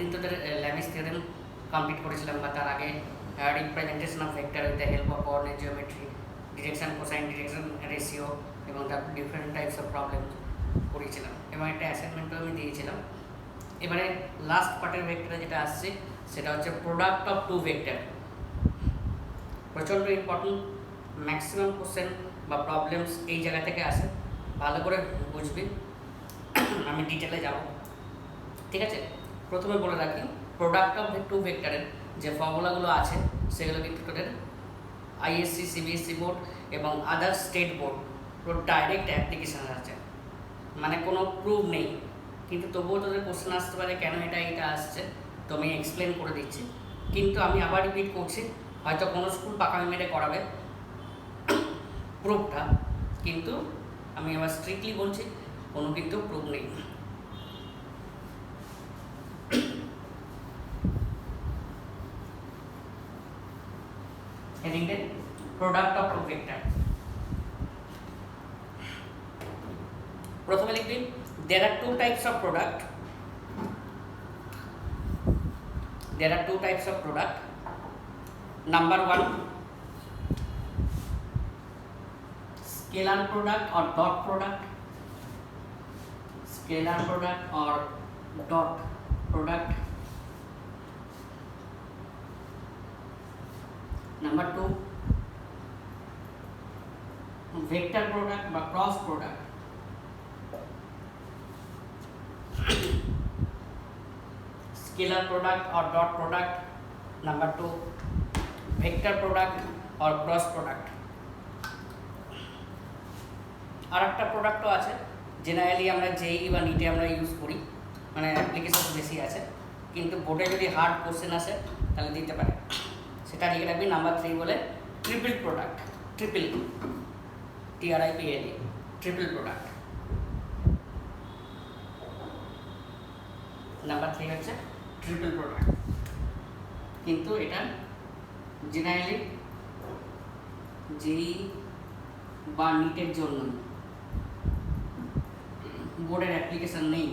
দিন তোদের ল্যামিস theorem complete করেছিলাম, বা তার আগে representation of vector with the help of coordinate geometry, direction cosine direction ratio এবং তার ডিফারেন্ট টাইপস অফ প্রবলেম করেছিলাম এবং একটা অ্যাসাইনমেন্টও আমি দিয়েছিলাম। এবারে লাস্ট পার্টের ভেক্টরে যেটা আসছে সেটা হচ্ছে প্রোডাক্ট অফ টু ভেক্টর। প্রচণ্ড ইম্পর্টেন্ট, ম্যাক্সিমাম কোশ্চেন বা প্রবলেমস এই জায়গা থেকে আসে, ভালো করে বুঝবি। আমি ডিটেলে যাব, ঠিক আছে। প্রথমে বলে রাখি, প্রোডাক্ট অফ টু ভেক্টরের যে ফর্মুলাগুলো আছে সেগুলো কিন্তু তোদের আইএসসি, সিবিএসসি বোর্ড এবং আদার স্টেট বোর্ড পুরো ডাইরেক্ট অ্যাপ্লিকেশান আছে, মানে কোনো প্রুফ নেই, কিন্তু তবুও তোদের কোশ্চেন আসতে পারে কেন এটা আসছে, তো আমি এক্সপ্লেন করে দিচ্ছি। কিন্তু আমি আবার রিপিট করছি, হয়তো কোনো স্কুল পাকামি মেরে করাবে প্রুফটা, কিন্তু আমি আবার স্ট্রিক্টলি বলছি কোনো কিন্তু প্রুফ নেই। হেডিংটা প্রোডাক্ট অফ টু ভেক্টর। প্রথমে লিখবি there are two types of product. There are two types of product. Number one, scalar product or dot product. Scalar product or dot product. Number two, vector product বা cross product. Scalar product or dot product. Number two, vector product or cross product. আর একটা প্রোডাক্টও আছে, generally আমরা জেই বা নিটে আমরা use করি, মানে application বেশি আছে, কিন্তু বোর্ডে যদি হার্ড কোশ্চেন আসে তাহলে দিতে পারে। সেটা লিখে রাখবি নাম্বার 3 বলে triple product, triple, TRIPLE, triple product. Number 3 হচ্ছে ট্রিপল প্রোডাক্ট, কিন্তু এটা জেনারেলি জেই বা নিটের জন্য বোর্ডের অ্যাপ্লিকেশন নেই,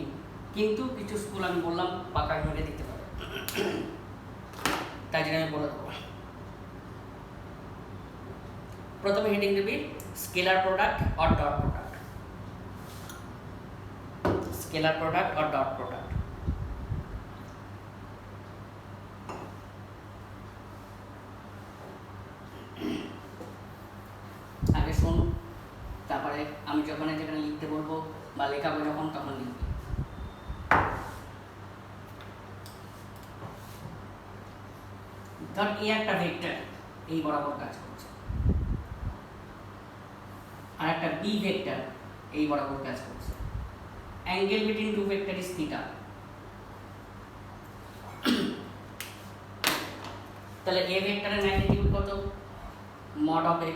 কিন্তু কিছু স্কুল আমি বললাম পাকা মেরে দিতে পারে, তাই জন্য আমি বলে দেবো। প্রথমে হেডিং দিবি scalar product or dot product. Scalar product or dot product. আগে শোন, তারপরে আমি যখন যেখানে লিখতে বলবো বা লেখাবো যখন তখন লিখবি। ধর এই একটা ভেক্টর এই বরাবর কাজ করছে, আর একটা বি ভেক্টর এই বরাবর কাজ করছে। Angle between two vector is theta. তাহলে এ ভেক্টরের ম্যাগনিটিউড কত? মড অফ এ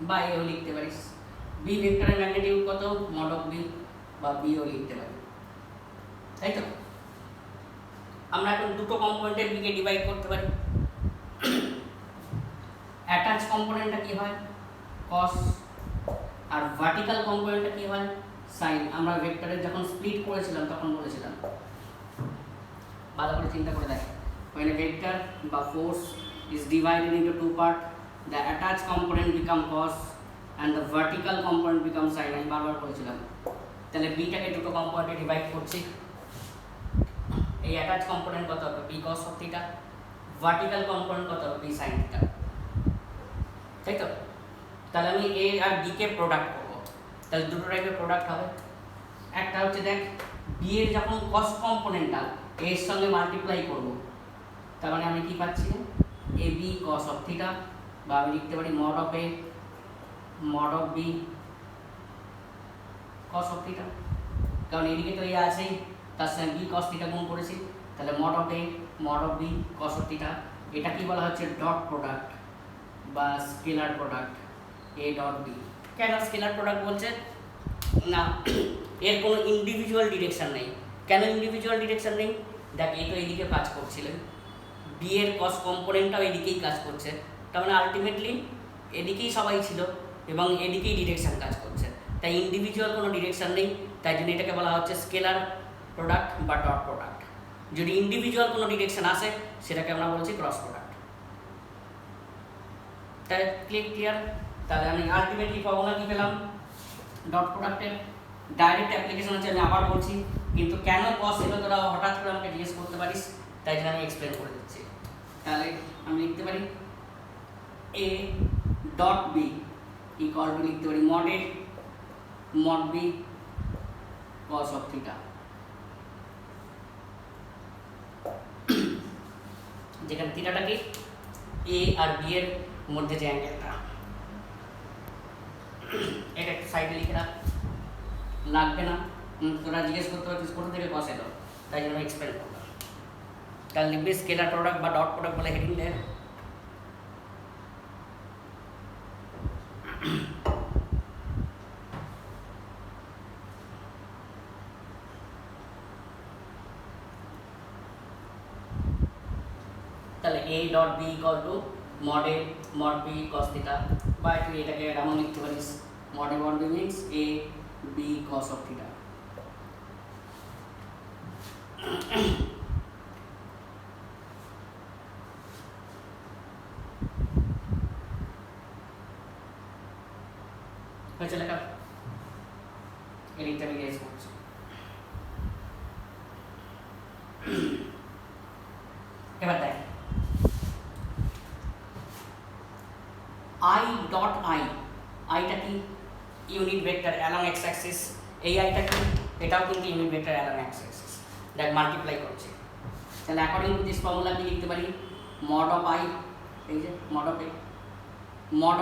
বা এও লিখতে পারিস। বি ভেক্টরের ম্যাগনিটিউড কত? মড অফ বি বা বিও লিখতে পারি, তাই তো। আমরা এখন দুটো কম্পোনেন্টের বিকে ডিভাইড করতে পারি। অ্যাটাচ কম্পোনেন্টটা কি হয়? কস, আর ভার্টিক্যাল কম্পোনেন্টটা কি হয়? সাইন। আমরা ভেক্টরের যখন স্প্লিট করেছিলাম তখন বলেছিলাম, ভালো করে চিন্তা করে দেখ। when a vector বা force is divided into two parts, the attached component become cos and the vertical component becomes sin. আমি বারবার বলেছিলাম। তাহলে বিটাকে দুটো কম্পোনেন্টে ডিভাইড করছি। এই অ্যাটাচ কম্পোনেন্ট কত হবে? B cos of theta. Vertical component কত হবে? বি sin থিটা, তাই তো। তাহলে আমি এ আর বি কে প্রোডাক্ট করবো, তাহলে দুটো টাইপের প্রোডাক্ট হবে। একটা হচ্ছে দেখ, বি এর যখন cos কম্পোনেন্টটা এর সঙ্গে মাল্টিপ্লাই করব, তার মানে আমি কি পাচ্ছি? A B cos of theta, বা আমি লিখতে পারি mod of A mod of B cos of theta, কারণ এদিকে তো এ আছেই, তার সঙ্গে বি cos থিটা গুণ করেছি, তাহলে mod of A mod of B cos of theta. এটা কি বলা হচ্ছে? ডট প্রোডাক্ট বা scalar product, A dot B. কেন স্কেলার প্রোডাক্ট বলছে? না, এর কোনো ইন্ডিভিজুয়াল ডিরেকশন নেই। কেন ইন্ডিভিজুয়াল ডিরেকশন নেই? দেখ, এই তো এইদিকে কাজ করছিলেন, বি এর কস কম্পোনেন্টটাও এদিকেই কাজ করছে, তার মানে আলটিমেটলি এদিকেই সবাই ছিল এবং এদিকেই ডিরেকশন কাজ করছে, তাই ইন্ডিভিজুয়াল কোনো ডিরেকশন নেই। তাই জন্য এটাকে বলা হচ্ছে স্কেলার প্রোডাক্ট বা ডট প্রোডাক্ট। যদি ইন্ডিভিজুয়াল কোনো ডিরেকশন আসে সেটাকে আমরা বলছি ক্রস প্রোডাক্ট। তাই ক্লিয়ার? তাহলে আমি আলটিমেটলি ফর্মুলা কি পেলাম? ডট প্রোডাক্টের ডাইরেক্ট অ্যাপ্লিকেশন আছে, আমি আবার বলছি, কিন্তু কেন কস এলো তোরা হঠাৎ করে আমাকে জিজ্ঞেস করতে পারিস, তাই জন্য আমি এক্সপ্লেন করে দিচ্ছি। তাহলে আমি লিখতে পারি A dot B equal to লিখতে পারি mod B cos of theta, যেখানে থিটাটা কি এ আর বি এর মধ্যে যে অ্যাঙ্গেলটা, এটা একটু সাইডে লিখে রাখ, লাগবে না, তোরা জিজ্ঞেস করতে পারছিস কোথা থেকে কস এলো, তাই জন্য এক্সপ্লেন করলাম। তাহলে লিখবি স্কেলার প্রোডাক্ট বা ডট প্রোডাক্ট বলে হেডিং দেয়। তাহলে a dot b equal to mod b cos theta, বা তুই এটাকে এমন লিখতে পারিস mod b means a b cos of theta. হয়েছে লেখা? এডিটটা আমি রেজ করছি। এবার দেখ i ডট i, আইটা কি unit vector along X Axis, এই আইটা কি এটাও কিন্তু unit vector along X Axis, দেখ মাল্টিপ্লাই করছে। তাহলে অ্যাকর্ডিং টু দিস ফর্মুলা কি লিখতে পারি মড অফ i, এই যে মড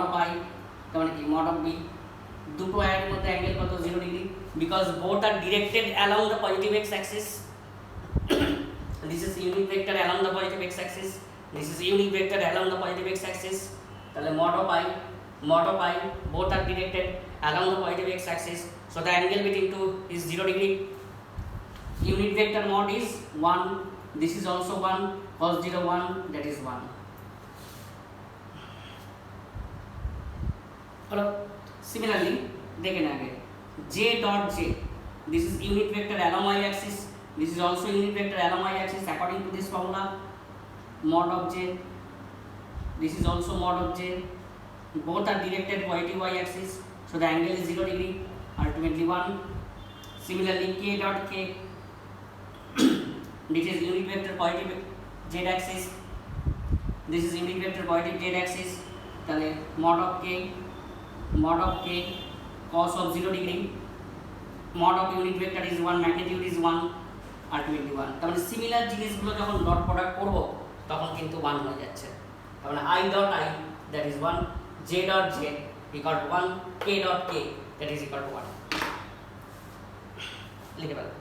অফ i তাহলে কি মড অফ b, দুটো আয়ের মধ্যে অ্যাঙ্গেল কত 0 degree, because both are directed along the positive X Axis. This is unit vector along the positive x axis, this is unit vector along the positive x axis. তাহলে mod of i both are directed along the positive x axis, so the angle between two is 0 degree. Unit vector mod is 1, this is also 1, cos 0 1, that is 1. Hello, similarly দেখেন আগে j dot j, this is unit vector along y axis, this is also unit vector along y axis according to this formula mod of j, this is also mod of j, both are directed positive y axis, so the angle is 0 degree, ultimately 1. Similarly k dot k, this is unit vector positive z axis, this is unit vector positive z axis, তাহলে mod of k cos of 0 degree, mod of unit vector is 1, magnitude is 1, ultimately 1. তার মানে similar জিনিসগুলো যখন dot product করব তখন কিন্তু 1 হয়ে যাচ্ছে। তার মানে i dot i that is 1, j dot j equal to 1, k dot k that is equal to 1 লিখে ফেলো।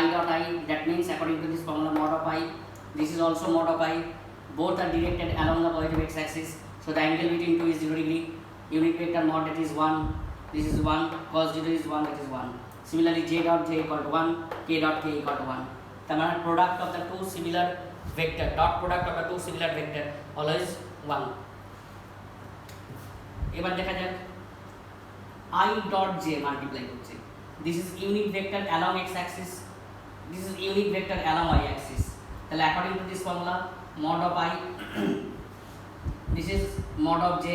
I dot I, that means according to this formula mod of I, this is also mod of I, both are directed along the positive x axis, so the angle between two is 0 degree, unit vector mod that is 1, this is 1, cos 0 is 1, that is 1. Similarly j dot j equal to 1, k dot k equal to 1. The product of the two similar vector, dot product of the two similar vector always 1. এবার দেখা যাক I dot j multiply করছে, this is unit vector along x axis, this is unit vector along y axis. তাহলে according to this formula mod of I, this is mod of j,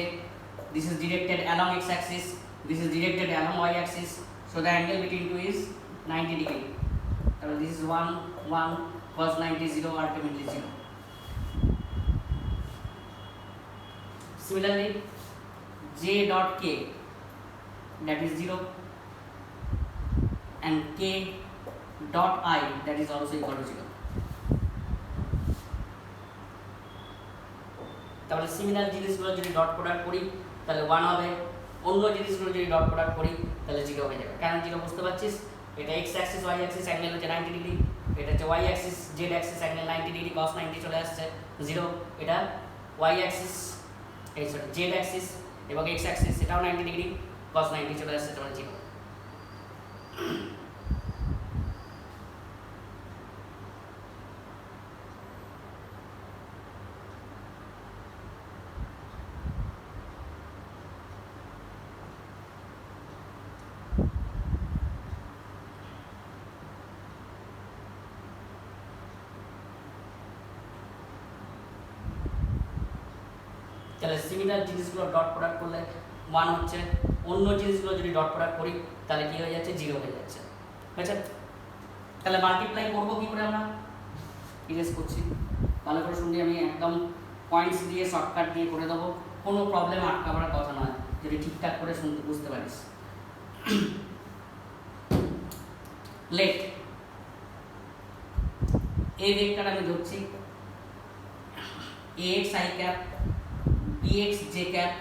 this is directed along x axis, this is directed along y axis, so the angle between two is 90 degree. So this is 1 1, cos 90 0, ultimately 0. Similarly j dot k that is 0, and k dot I that is also equal to 0. তাহলে similar জিনিসগুলো যদি dot product করি তাহলে 1 হবে, অন্য জিনিসগুলো যদি dot product করি তাহলে 0 হয়ে যাবে। কেন 0 বুঝতে পারছিস? এটা x Axis y Axis angle হচ্ছে 90 ডিগ্রি, এটা হচ্ছে y Axis z Axis angle 90 degree cos 90 চলে আসছে 0, এটা y অ্যাক্সিস এই সরি z অ্যাক্সিস এবং x অ্যাক্সিস এটাও 90 ডিগ্রি cos 90 চলে আসছে তাহলে 0। তাহলে সিমিলার জিনিসগুলো ডট প্রোডাক্ট করলে 1 হচ্ছে, অন্য জিনিসগুলো যদি ডট প্রোডাক্ট করি তাহলে কি হয়ে যাচ্ছে? 0 হয়ে যাচ্ছে। আচ্ছা তাহলে মাল্টিপ্লাই করবো কি করে? আমরা ইরেজ করছি, ভালো করে শুনলে আমি একদম পয়েন্টস দিয়ে শর্টকাট দিয়ে করে দেবো, কোনো প্রবলেম আটকাবার কথা নয় যদি ঠিকঠাক করে শুনতে বুঝতে পারিস। লেট এই ভেক্টর আমি ধরছি ax I cap bx j cap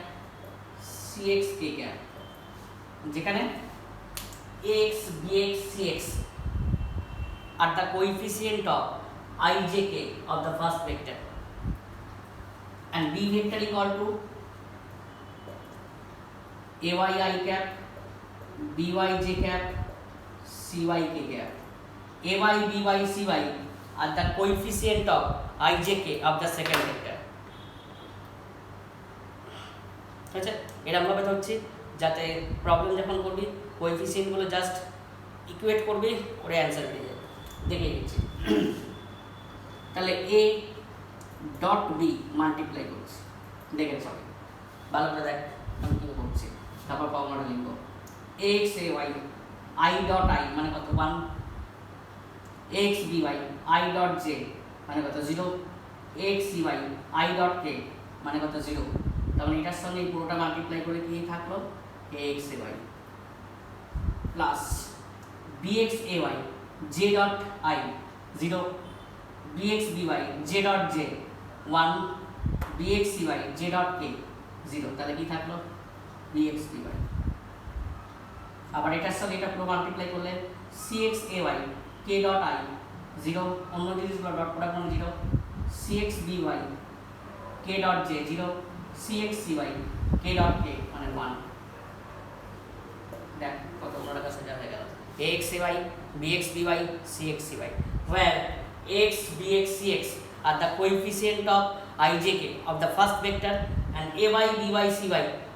cx k cap, যেখানে ax bx cx are the coefficient of I j k of the first vector and b vector equal to ay I cap by j cap cy k cap. ay by cy are the coefficient of I j k of the second vector. আচ্ছা এরকম ভাবে ধরছি যাতে problem যখন করবি কোএফিসিয়েন্টগুলো just equate করবি করে answer পেয়ে যাবে। দেখে দিচ্ছি তাহলে a ডট বি মাল্টিপ্লাই করছি, দেখে সবাই ভালো করে দেখ আমি কী করছি, তারপর ফর্মুলাটা লিখব x a y I dot I মানে কত 1, x b y I dot j মানে কত 0, x c y I dot k মানে কত 0। তাহলে এটার সঙ্গে এই পুরোটা মাল্টিপ্লাই করে কি থাকলো ax ay plus bx ay j dot I 0, bx by j dot j 1, bx cy j dot k 0। তাহলে কি থাকলো bx by, আবার এটার সঙ্গে এটা পুরো মাল্টিপ্লাই করলে cx ay k dot I 0, অন্য জিনিসগুলো ডট প্রোডাক্ট মানে 0, cx by k dot j 0, cx cy k dot k মানে 1। দেখ কত বড় একটা সোজা হয়ে গেল ax ay bx by cx cy, where x bx cx are the coefficient of I j k of the first vector and ay by cy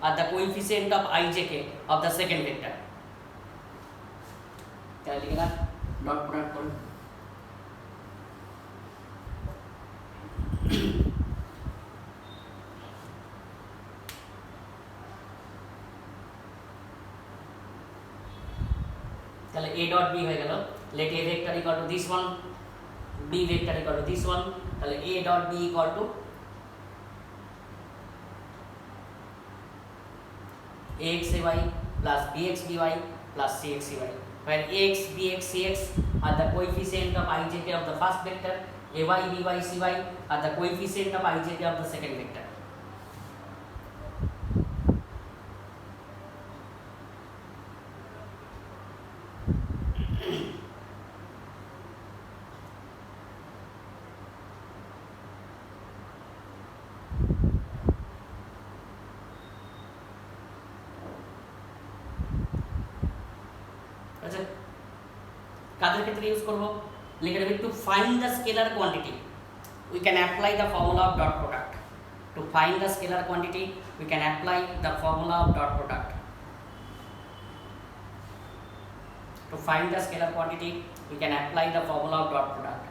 are the coefficient of I j k of the second vector। তাহলে লিখে না dot product করুন তাহলে a dot b হয়ে গেল, let a vector equal to this one, b vector equal to this one, তাহলে a dot b equal to ax ay plus bx by plus cx cy, where ax bx cx are the coefficient of I j k of the first vector, ay by cy are the coefficient of I j k of the second vector। কাদের ক্ষেত্রে use করব? লিখে দেবে two find the scalar quantity we can apply the formula of dot product. Two find the scalar quantity we can apply the formula of dot product. Two find the scalar quantity we can apply the formula of dot product.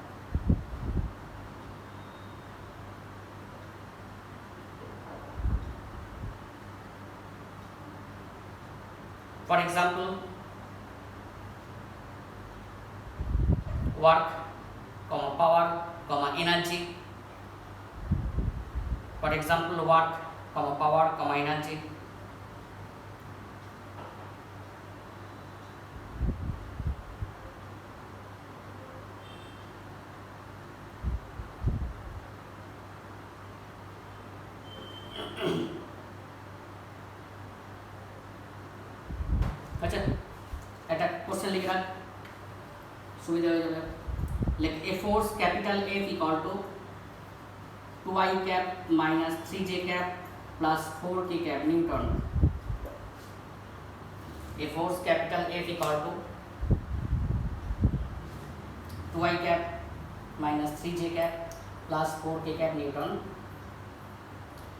For example, work, power, energy. For example, work, power, energy. Question लिख रहा सुविधा हो जाए like a force capital F equal to 2i cap minus 3j cap plus 4k cap newton. A force capital F equal to 2i cap minus 3j cap plus 4k cap Newton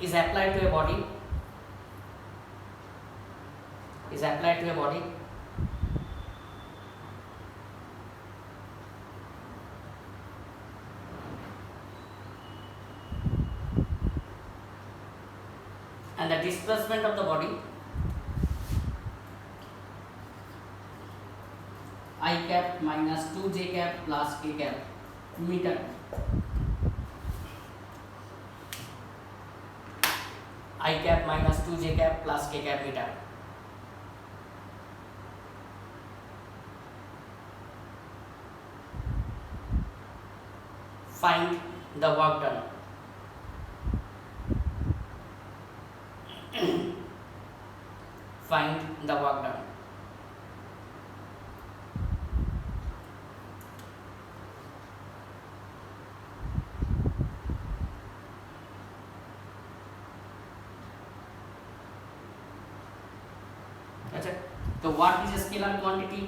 is applied to a body and the displacement of the body I cap minus 2j cap plus k cap meter। I cap minus 2j cap plus k cap meter। Find the work done। Find the work done। अच्छा तो what is scalar quantity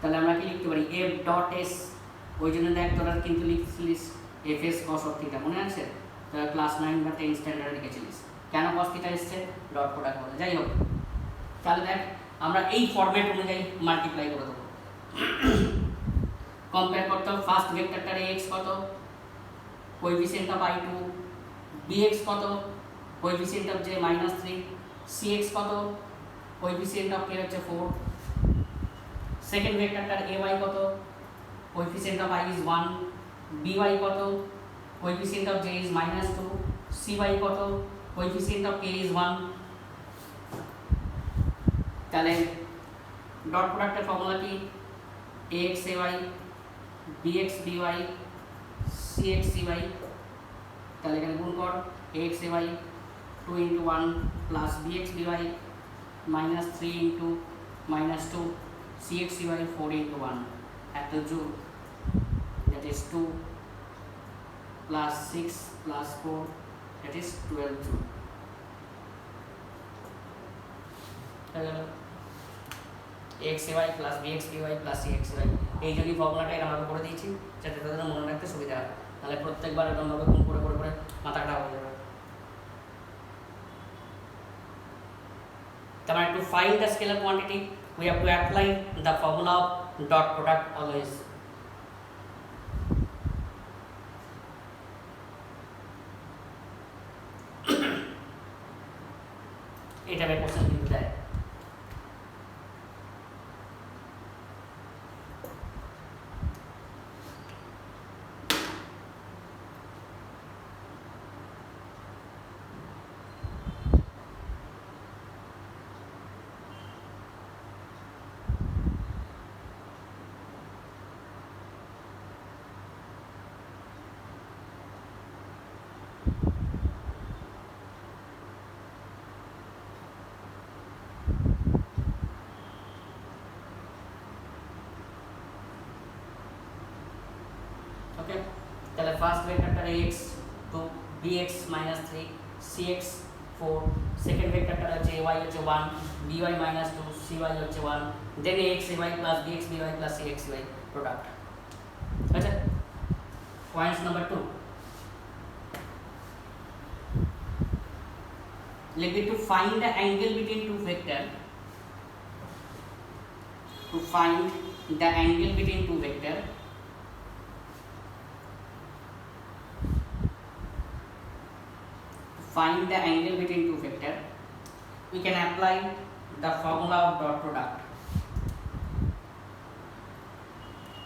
তাহলে আমরা কি লিখতে পারি f dot s ওই জন্য দেখ তোরা কিন্তু লিখছিলিস fs cos of থিটা মনে আছে তোরা ক্লাস 9 বা 10 স্ট্যান্ডার্ডে লিখেছিলিস কেন cos থিটা এসেছে ডট প্রোডাক্ট বলে যাই হোক তাহলে দেখ আমরা এই ফরম্যাট অনুযায়ী মাল্টিপ্লাই করে দেব কম্পেয়ার করতে হবে ফার্স্ট ভেক্টরটার x কত কোএফিসিয়েন্ট অফ i2 bx কত কোএফিসিয়েন্ট অফ j -3 cx কত কোএফিসিয়েন্ট অফ k হচ্ছে 4 সেকেন্ড ভেক্টরটার ay কত coefficient of i is 1 by কত coefficient of j is -2 cy কত কোএফিসিয়েন্ট অফ k is 1 তাহলে ডট প্রোডাক্টের ফর্মুলা কি ax ay bx by cx cy তাহলে এখানে গুণ কর ax ay 2 into 1 plus bx by minus 3 into minus 2 cx by 4 into 1 at the joule that is 2 plus 6 plus 4 that is 12 joule ax y plus bx by plus cx y এই যদি ফর্মুলাটা এর আমরা করে দিয়েছি যাতে তাদের মনে রাখতে সুবিধা হয় তাহলে প্রত্যেকবার এরকম ভাবে গুণ করে করে করে মাথা কাটা হয়ে যাবে তাহলে to find the scalar quantity we have to apply the formula of dot product always এটা একটা কোশ্চেন কিন্তু দেয় ओके তাহলে ফার্স্ট ভেক্টরটা x তো bx - 3 cx 4 সেকেন্ড ভেক্টরটা হচ্ছে y হচ্ছে 1 by - 2 cy হচ্ছে 1 দেন axy + bxby + cxy প্রোডাক্ট আচ্ছা points number 2 let me to find the angle between two vector to find the angle between two vector find the angle between two vector we can apply the formula of dot product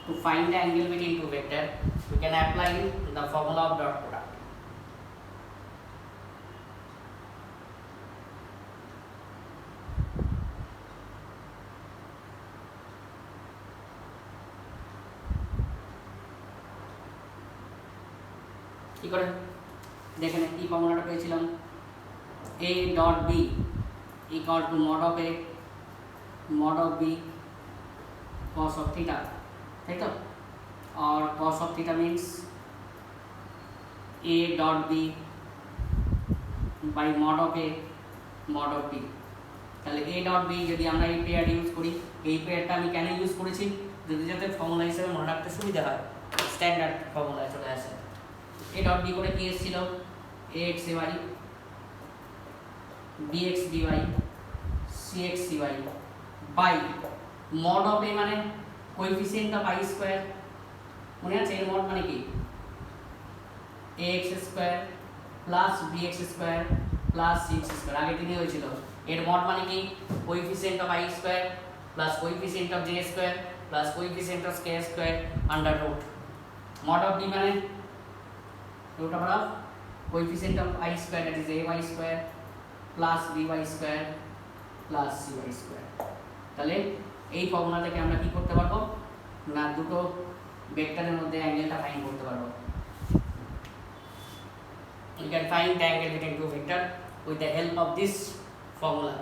to find the angle between two vector we can apply the formula of dot product কি করে দেখেন কি ফর্মুলাটা পেয়েছিলাম a dot b equal to mod of a mod of b cos of theta, তাই তো? और cos of theta means a dot b by mod of a mod of b। তাহলে a dot b যদি আমরা এই pair use করি, এই পেয়ারটা আমি কেন ইউজ করেছি, যদি যাতে ফর্মুলা হিসেবে মনে রাখতে সুবিধা হয়, স্ট্যান্ডার্ড ফর্মুলায় চলে আসে। a dot b করে কি এসেছিল, ax ay bx dy cx cy by mod of a মানে কোএফিসিয়েন্ট অফ i স্কয়ার, মনে আছে এর মড মানে কি, ax square plus bx square plus cx square, আগের দিনে হয়েছিল। এর মড মানে কি, coefficient of i square plus coefficient of j square plus coefficient of k square under root. Mod of b মানে root over of coefficient of I square, that is ay square plus by square plus cy square। তাহলে এই formula থেকে আমরা কি করতে পারবো না, দুটো ভেক্টরের মধ্যে অ্যাঙ্গেলটা ফাইন্ড করতে পারবো। You can find the angle between two vector with the help of this formula।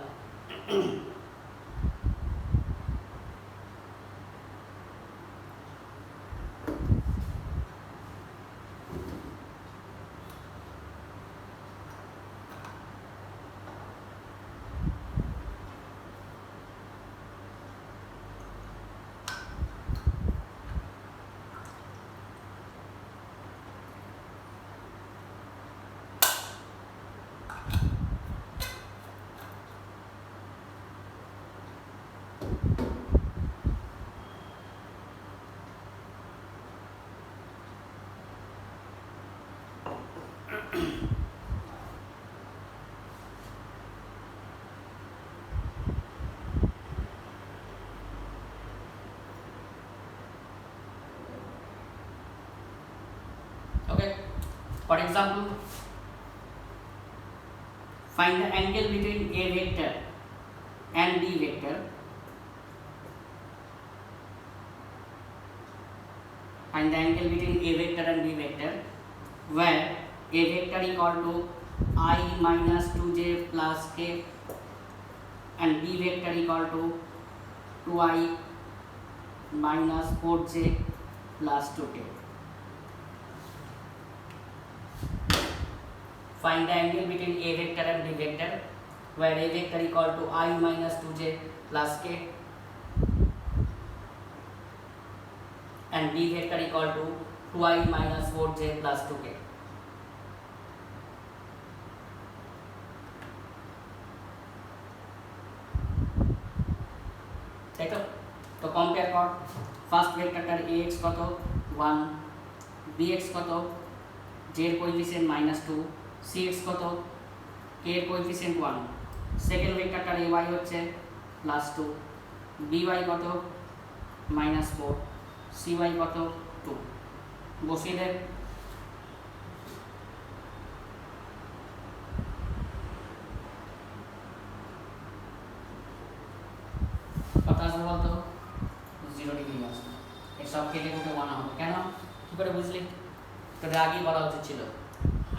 Okay, for example, find the angle between a vector and b vector, find the angle between a vector and b vector where a vector equal to I minus 2j plus k and b vector equal to 2I minus 4j plus 2k। Find the angle between a vector and b vector where a vector equal to I minus 2j plus k and b vector equal to 2I minus 4j plus 2k। তাই তো? তো compare কর, first ভেক্টরটার ax কত 1, bx কত, j এর coefficient -2, cx কত, k এর coefficient 1, second ভেক্টরটার ay হচ্ছে +2, by কত -4, cy কত 2, বসিয়ে দেন। কত আসবে বলতো, 0 ডিগ্রি আসবে। এই সব কেটে কুটে 1 হবে। কেন, কি করে বুঝলি? তোদের আগেই বলা উচিত ছিল,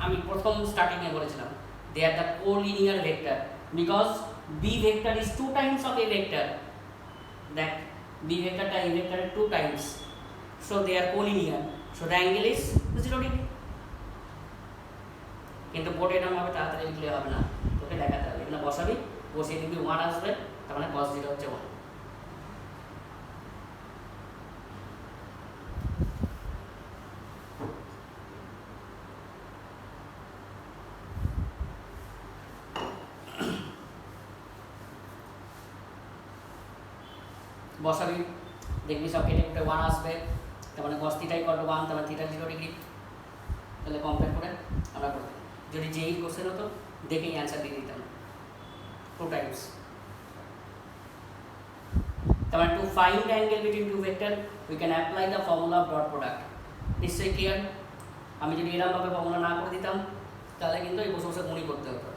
আমি প্রথম স্টার্টিংয়ে বলেছিলাম they are the collinear vector because b vector is 2 times of a vector, that b vector টা a vector 2 times, so they are collinear, so the angle is 0 degree। কিন্তু বোর্ডে এরকম ভাবে তাড়াতাড়ি লিখলে হবে না, তোকে দেখাতে হবে, এখানে বসাবি, বসিয়ে দিবি 1 আসবে, তার মানে cos 0 হচ্ছে 1। বসাবি, দেখবি সব কেটে কুটে 1 আসবে, তার মানে cos থিটা ইকুয়াল টু 1, তার মানে থিটা 0 ডিগ্রি। তাহলে কম্পেয়ার করে আমরা করব, যদি যেই কোশ্চেন হতো দেখেই অ্যান্সার দিয়ে দিতাম 2 টাইমস। তার মানে to find the angle between two vector we can apply the formula of dot product. নিশ্চয়ই ক্লিয়ার? আমি যদি এরকমভাবে ফর্মুলা না করে দিতাম তাহলে কিন্তু এই বসে বসে গুণই করতে হতো।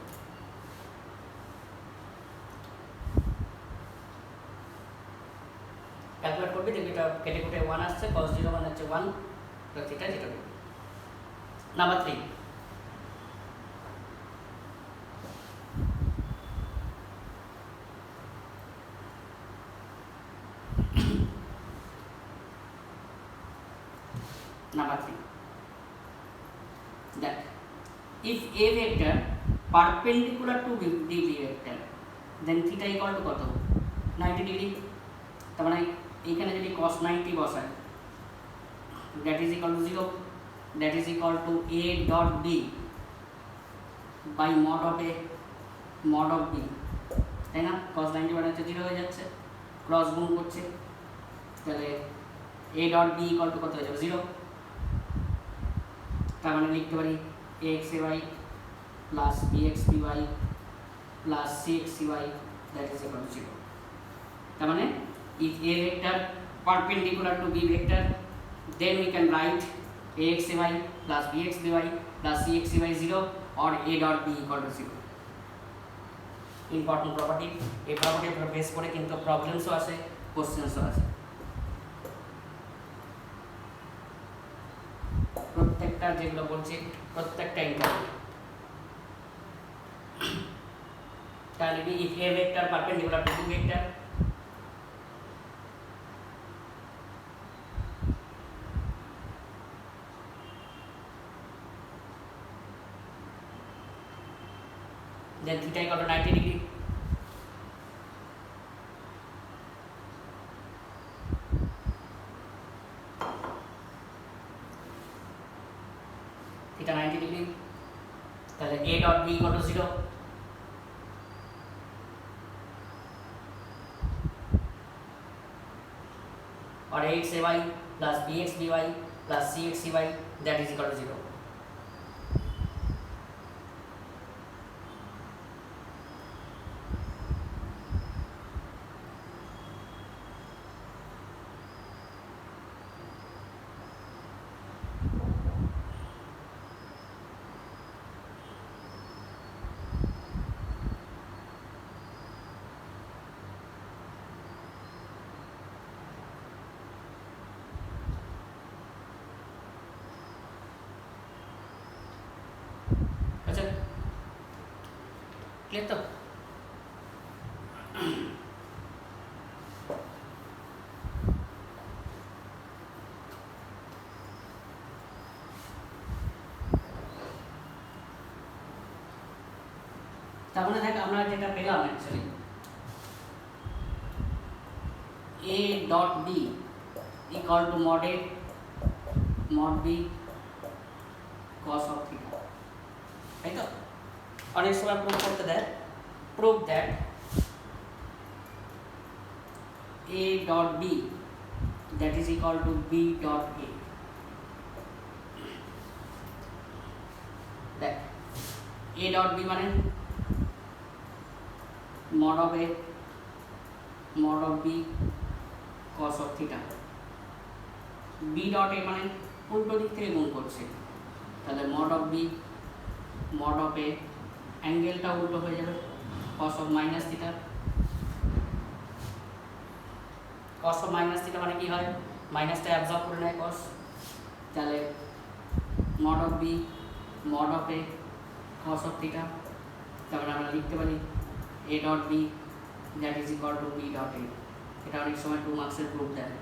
ক্যালকুলেট করবি, দেখবি এটা কেটে কুটে 1 আসছে, cos 0 মানে হচ্ছে 1, তো theta 0 degree. Number 3, that if a vector perpendicular to b vector then theta equal to কত 90 ডিগ্রি তার মানে এখানে যদি cos 90 বসাই that is equal to 0 that is equal to a dot b by mod of a mod of b তাই না cos 90 মানে হচ্ছে 0 হয়ে যাচ্ছে ক্রস গুণ করছে তাহলে a dot b equal to কত হয়ে যাবে 0 তার মানে লিখতে পারি axay plus bxby plus cxcy that is equal to 0 তার মানে if a vector perpendicular to b vector then we can write axy plus bxby plus cxcy 0 or a dot b equal to 0 important property এই property উপর base করে কিন্তু প্রবলেমসও আছে কোশ্চেনসও আছে প্রত্যেকটা যেগুলো বলছি প্রত্যেকটা ইম্পর্টেন্ট তাহলে if a vector perpendicular to b vector then theta equal to 90 degree theta 90 degree তাহলে a dot b equal to 0 or axay plus bxby plus cxcy that is equal to 0 अच्छा क्लियर तो তাহলে দেখ আমরা যেটা পেলাম actually a dot b equal to mod a mod b cos of theta তাই তো অনেক সময় প্রুভ করতে দেয় prove that a dot b that is equal to b dot a দেখ a dot b মানে mod of a mod of b cos of theta b dot a মানে উল্টো দিক থেকে গুণ করছে তাহলে mod of b mod of a অ্যাঙ্গেলটা উল্টো হয়ে যাবে cos of minus theta cos of minus theta মানে কি হয় মাইনাসটা অ্যাবজর্ব করে নেয় cos তাহলে mod of b mod of a cos of theta তারপরে আমরা লিখতে পারি a dot b that is equal to b dot a এটা অনেক সময় 2 মার্কসের প্রুফ দেয়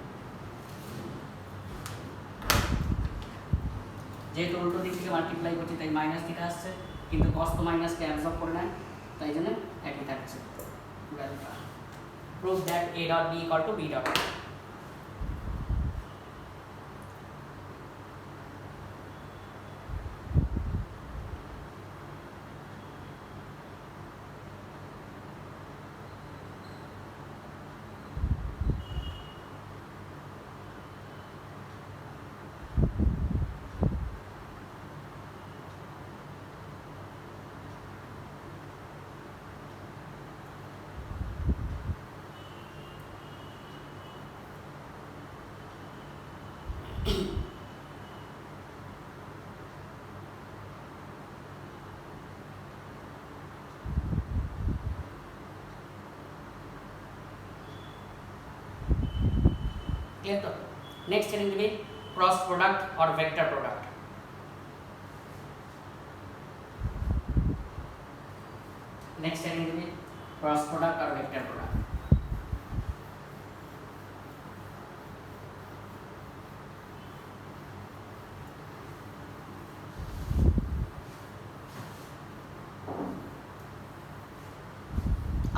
যেহেতু উল্টো দিক থেকে মাল্টিপ্লাই করছি তাই মাইনাস থিটা আসছে কিন্তু cos তো মাইনাসকে অ্যাবজর্ব করে নেয় তাই জন্য একই থাকছে prove that a dot b equal to b dot a clear to next challenge will be cross product or vector product next challenge will be cross product or vector product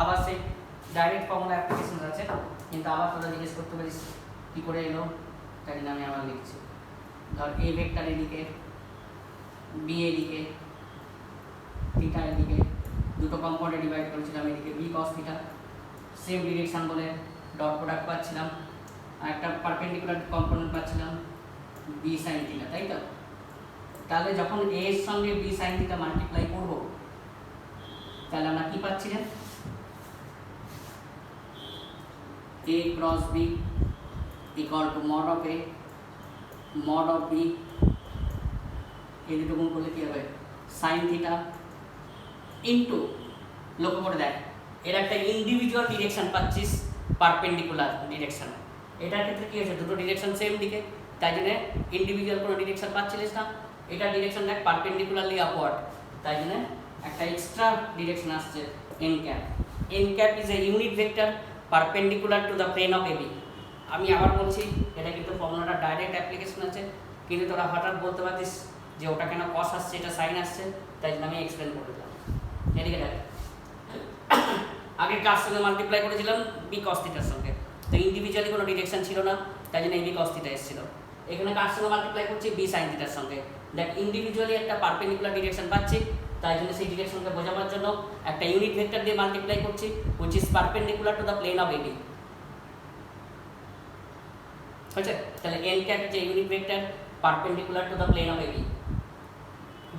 আবার সেই direct formula application আছে, কিন্তু আবার তোরা জিজ্ঞেস করতে পারিস কী করে এলো, তাই জন্য আমি আবার লিখছি। ধর এ ভেক্টর এদিকে, বি এদিকে, থিটা এদিকে, দুটো কম্পাউন্ডে ডিভাইড করেছিলাম, এদিকে B cos theta, same direction বলে ডট প্রোডাক্ট পাচ্ছিলাম, আর একটা পারপেন্ডিকুলার কম্পোনেন্ট পাচ্ছিলাম বি সাইন থিটা, তাই তো? তাহলে যখন এ এর সঙ্গে বি সাইন থিটা মাল্টিপ্লাই করব, তাহলে আমরা কি পাচ্ছি না, a cross b equal to mod of a mod of b, এই দুটো গুণ করলে কি হবে, সাইন থিটা ইনটু, লক্ষ্য করে দেখ এর একটা ইন্ডিভিজুয়াল ডিরেকশন পাচ্ছিস পারপেন্ডিকুলার ডিরেকশন, এটার ক্ষেত্রে কি হয়েছে, দুটো ডিরেকশন সেম দিকে, তাই জন্য ইন্ডিভিজুয়াল কোনো ডিরেকশন পাচ্ছিলিস না, এটা ডিরেকশন দেখ পারপেন্ডিকুলারলি আপওয়ার্ড, তাই জন্য একটা এক্সট্রা ডিরেকশন আসছে N cap. N cap is a unit vector perpendicular to the plane of AB. আমি আবার বলছি, এটা কিন্তু ফর্মুলাটা ডাইরেক্ট অ্যাপ্লিকেশন আছে, কিন্তু তোরা হঠাৎ বলতে পারতিস যে ওটা কেন কস আসছে, এটা সাইন আসছে, তাই জন্য আমি এক্সপ্লেন করে দিলাম। এদিকে দেখ, আগে কার সঙ্গে মাল্টিপ্লাই করেছিলাম, বি কস থিটার সঙ্গে, তো ইন্ডিভিজুয়ালি কোনো ডিরেকশন ছিল না, তাই জন্য এই বি কস থিটা এসেছিল। এখানে কার সঙ্গে মাল্টিপ্লাই করছি, বি সাইন থিটার সঙ্গে, দেখ ইন্ডিভিজুয়ালি একটা পারপেন্ডিকুলার ডিরেকশন পাচ্ছি, তাই জন্য সেই ডিরেকশনকে বোঝাবার জন্য একটা ইউনিট ভেক্টর দিয়ে মাল্টিপ্লাই করছি, which is perpendicular to the plane of AB। হয়েছে? তাহলে n ক্যাপ যে unit vector perpendicular to the plane of AB,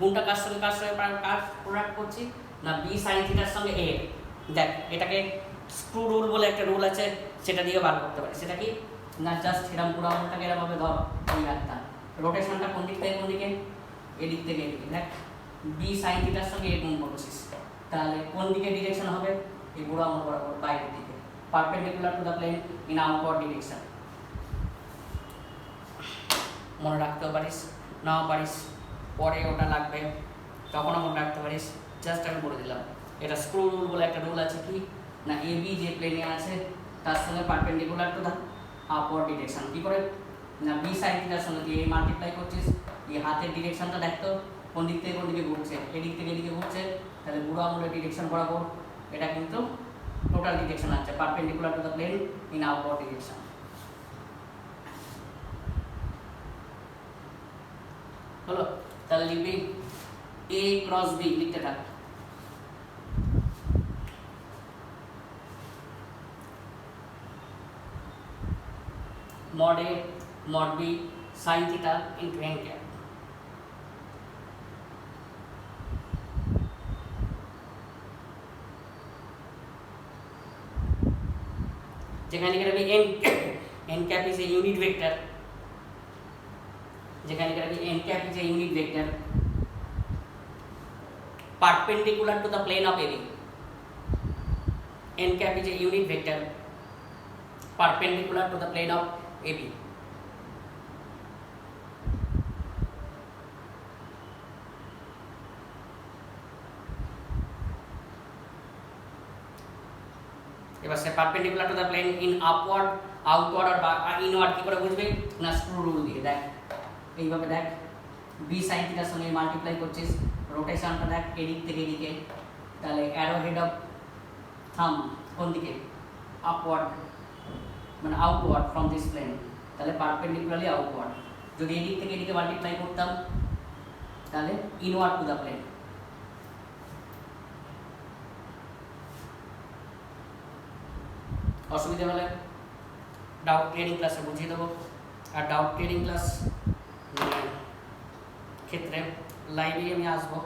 গুণটা কার সঙ্গে কার প্রোডাক্ট করছি না, b sin থিটার সঙ্গে a। দেখ এটাকে স্ক্রু রুল বলে একটা রুল আছে, সেটা দিয়ে বার করতে পারি। সেটা কি না, জাস্ট এরকম পুরো আমলটাকে এরকমভাবে ধর, এই একটা রোটেশনটা কোন দিক থেকে কোন দিকে, এদিক থেকে এদিকে, দেখ বি সাইন থিটার সঙ্গে এ গুণ করছিস, তাহলে কোন দিকে ডিরেকশন হবে, এই বুড়ো আঙুল বরাবর বাইরের দিকে, perpendicular to the plane in outward direction. মনে রাখতেও পারিস, নাও পারিস, পরে ওটা লাগবে তখনও মনে রাখতে পারিস, জাস্ট আমি বলে দিলাম। এটা স্ক্রু রুল বলে একটা রুল আছে, কি না এ বি যে প্লেনে আছে তার সঙ্গে perpendicular to the upward direction, কী করে না বি সাইন থিটার সঙ্গে দিয়ে মাল্টিপ্লাই করছিস, এই হাতের ডিরেকশনটা দেখতো কোন দিক থেকে কোন দিকে ঘুরছে, এদিক থেকে এদিকে ঘুরছে, তাহলে বুড়ো আঙুলের ডিরেকশন বরাবর এটা কিন্তু টোটাল ডিরেকশন আছে perpendicular to the plane in outward direction. হলো? তাহলে লিখবি এ ক্রস বি, লিখতে থাক, mod A mod B sin theta into n cap। যেখানে লিখবি n cap is a unit vector, যেখানে লিখবি n cap is a unit vector perpendicular to the plane of AB। n cap is a unit vector perpendicular to the plane of AB। এবার সে perpendicular to the plane in upward, outward আর inward কি করে বুঝবে না, screw rule দিয়ে। দেখ এইভাবে দেখ, বি সাইন থিটার সঙ্গে মাল্টিপ্লাই করছিস, রোটেশনটা দেখ এদিক থেকে এদিকে, তাহলে অ্যারো হেড অফ থাম কোন দিকে, আপওয়ার্ড মানে আউটওয়ার্ড ফ্রম দিস প্লেন, তাহলে পারপেন্ডিকুলারলি আউটওয়ার্ড। যদি এদিক থেকে এদিকে মাল্টিপ্লাই করতাম তাহলে ইনওয়ার্ড টু দ্য প্লেন। অসুবিধা হলে ডাউট ক্লিয়ারিং ক্লাসে বুঝিয়ে দেবো, আর ডাউট ক্লিয়ারিং ক্লাস ক্ষেত্রে লাইভে আমি আসবো।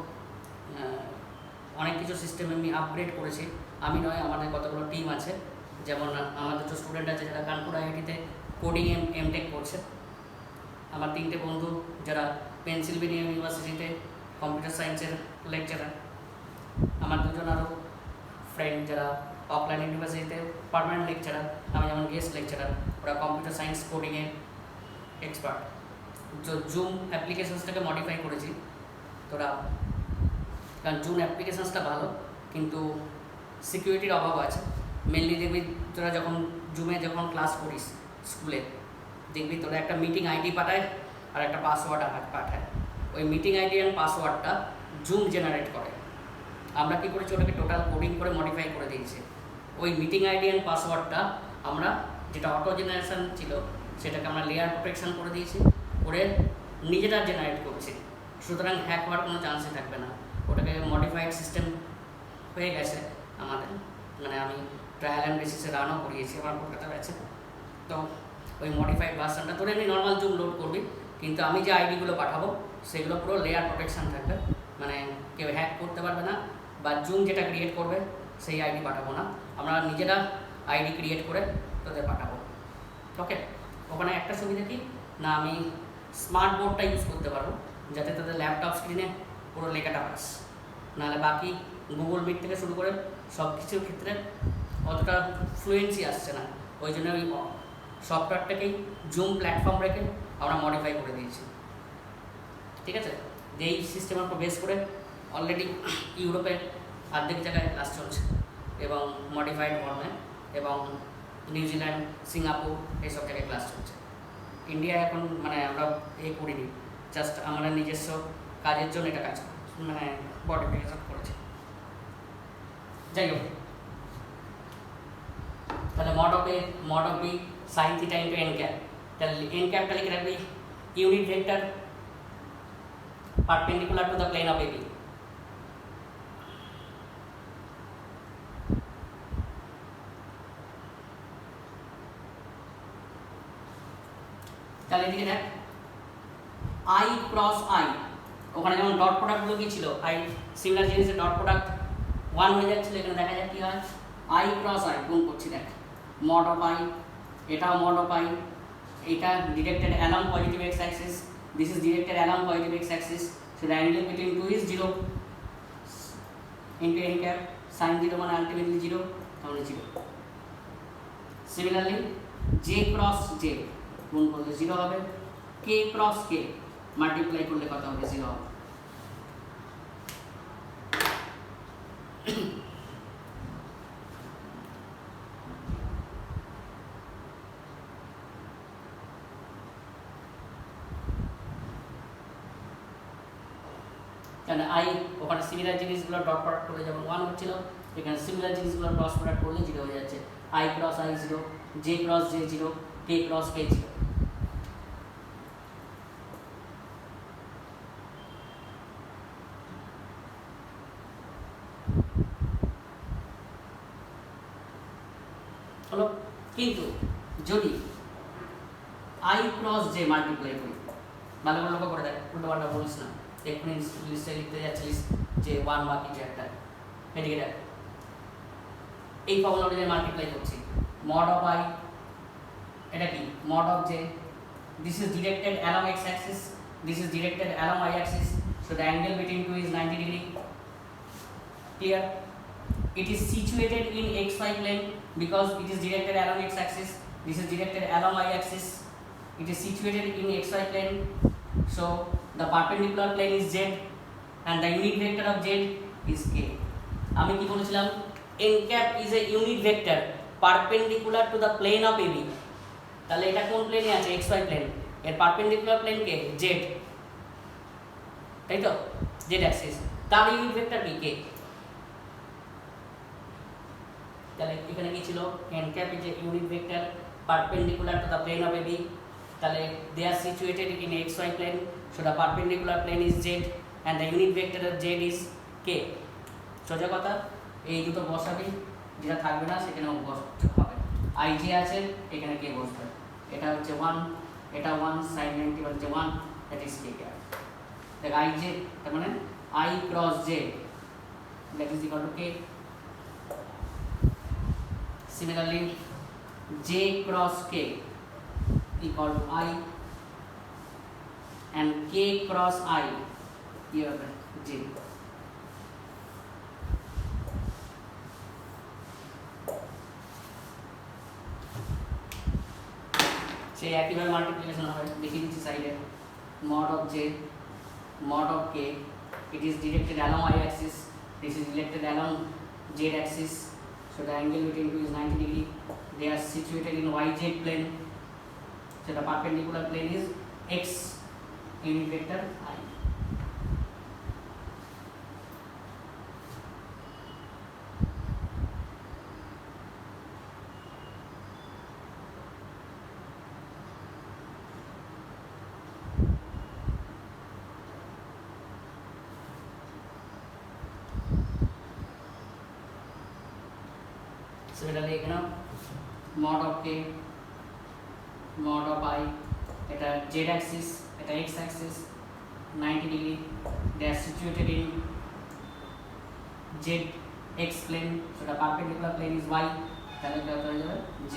অনেক কিছু সিস্টেম আমি আপগ্রেড করেছি, আমি নয়, আমাদের কতগুলো টিম আছে, যেমন আমাদের তো স্টুডেন্ট আছে যারা কানপুর আইআইটিতে কোডিং এমটেক করছে, আমার 3টে বন্ধু যারা পেনসিলভেনিয়া ইউনিভার্সিটিতে কম্পিউটার সায়েন্সের লেকচারার, আমার 2জন আরও ফ্রেন্ড যারা অকল্যান্ড ইউনিভার্সিটিতে পার্মানেন্ট লেকচারার, আমি যেমন গেস্ট লেকচারার, ওরা কম্পিউটার সায়েন্স কোডিংয়ে এক্সপার্ট। জুম অ্যাপ্লিকেশনসটাকে মডিফাই করেছি তোরা, কারণ জুম অ্যাপ্লিকেশনসটা ভালো কিন্তু সিকিউরিটির অভাব আছে। মেনলি দেখবি তোরা যখন জুমে যখন ক্লাস করিস স্কুলে, দেখবি তোরা একটা মিটিং আইডি পাঠায় আর একটা পাসওয়ার্ড পাঠায়, ওই মিটিং আইডি অ্যান্ড পাসওয়ার্ডটা জুম জেনারেট করে। আমরা কী করেছি, ওটাকে টোটাল কোডিং করে মডিফাই করে দিয়েছি, ওই মিটিং আইডি অ্যান্ড পাসওয়ার্ডটা আমরা যেটা অটো জেনারেশন ছিল সেটাকে আমরা লেয়ার প্রোটেকশন করে দিয়েছি, করে নিজেরা জেনারেট করছি, সুতরাং হ্যাক হওয়ার কোনো চান্সই থাকবে না। ওটাকে মডিফাইড সিস্টেম হয়ে গেছে আমাদের, মানে আমি ট্রায়াল অ্যান্ড বেসিসে রানও করিয়েছি, আমার কলকাতা আছে। তো ওই মডিফাইড ভার্সনটা ধরে আমি নর্মাল জুম লোড করবি, কিন্তু আমি যে আইডিগুলো পাঠাবো সেগুলো পুরো লেয়ার প্রোটেকশন থাকবে, মানে কেউ হ্যাক করতে পারবে না, বা জুম যেটা ক্রিয়েট করবে সেই আইডি পাঠাবো না, আমরা নিজেরা আইডি ক্রিয়েট করে তাদের পাঠাবো। ওকে, ওখানে একটা সুবিধা কি না, আমি স্মার্ট বোর্ডটা ইউজ করতে পারবো যাতে তাদের ল্যাপটপ স্ক্রিনে পুরো লেখাটা পাস, নাহলে বাকি গুগল মিট থেকে শুরু করে সব কিছুর ক্ষেত্রে অতটা ফ্লুয়েন্সি আসছে না। ওই জন্য ওই সফটওয়্যারটাকেই জুম প্ল্যাটফর্ম রেখে আমরা মডিফাই করে দিয়েছি। ঠিক আছে, যেই সিস্টেমের উপর বেস করে অলরেডি ইউরোপে অর্ধেক জায়গায় ক্লাস চলছে এবং মডিফাইড ফর্মে, এবং নিউজিল্যান্ড, সিঙ্গাপুর এইসব জায়গায় ক্লাস চলছে। ইন্ডিয়া এখন মানে আমরা করিনি, জাস্ট আমরা নিজস্ব কাজের জন্য এটা কাজ মানে মডিফিকেশন করেছি। যাই হোক, তাহলে mod of B sine theta into N cap, তাহলে এন ক্যাপটা লিখে রাখবি unit vector perpendicular to the plane of AB. তাহলে এদিকে দেখ আই ক্রস আই, ওখানে যেমন ডট প্রোডাক্টগুলো কি ছিল, আই সিমিলার জিনিসের ডট প্রোডাক্ট 1 হয়ে যাচ্ছিল, এখানে দেখা যাক কি হয়, আই ক্রস আই গুণ করছি, দেখ মড অফ আই, এটাও মড অফ আই, এটা directed along positive X axis, this is directed along positive X axis, so the angle between two is 0 into N cap, sine 0 মানে ultimately 0, তাহলে 0। Similarly J cross J গুণ করলে 0 হবে, কে cross কে multiply করলে কত হবে, 0 হবে। তাহলে আই ওখানে সিমিলার জিনিসগুলো ডট প্রোডাক্ট করলে যেমন 1 হচ্ছিল, এখানে সিমিলার জিনিসগুলো ক্রস প্রোডাক্ট করলে 0 হয়ে যাচ্ছে, I cross I 0, J cross J 0, K cross কে 0। হলো, কিন্তু যদি আই ক্রস জে মাল্টিপ্লাই করি, ভালো করে লক্ষ্য করে দেখ, উল্টো পাল্টা বলিস না, এক্ষুনি লিস্টে লিখতে যাচ্ছিস যে 1 বা কিছু একটা, এদিকে দেখ এই ফর্মুলা অনুযায়ী মাল্টিপ্লাই করছি, মড অফ আই এটা কি mod of J, this is directed along X axis, this is directed along Y axis, so the angle between two is 90 degree. Clear? It is situated in xy plane because it is directed along x axis, this is directed along y axis, it is situated in xy plane, so the perpendicular plane is z and the unit vector of z is k. আমি কি বলেছিলাম, n cap is a unit vector perpendicular to the plane of AB, তাহলে এটা কোন প্লেনে আছে, xy plane, এর perpendicular plane কে, z, তাই তো, z অ্যাক্সিস, তার ইউনিট ভেক্টর কি, k। তাহলে এখানে কি ছিল, n cap is a unit vector perpendicular to the plane of AB, তাহলে they are situated in xy plane, so the perpendicular plane is z and the unit vector of z is k। সোজা কথা, এই দুটো বসাবি, যেটা থাকবে না সেখানে বসাতে হবে, i j আছে এখানে k বসবে, এটা হচ্ছে 1, এটা 1, sin 90 হচ্ছে 1, that is k cap। দেখ i j তার মানে i cross j that is equal to k। Similarly, j cross k equal to I and k cross I here j। সেই একইভাবে মাল্টিপ্লিকেশন হবে, দেখিয়ে দিচ্ছি সাইডে, mod of j, mod of k, it is directed along y axis, this is directed along z axis, so the angle between two is 90 degree, they are situated in yz plane, so the perpendicular plane is x, unit vector I। Similarly এখানেও mod of k mod of I, এটা z axis, এটা x axis 90 degree, they are situated in z x plane, so the perpendicular plane is y, তাহলে এটা হয়ে যাবে z।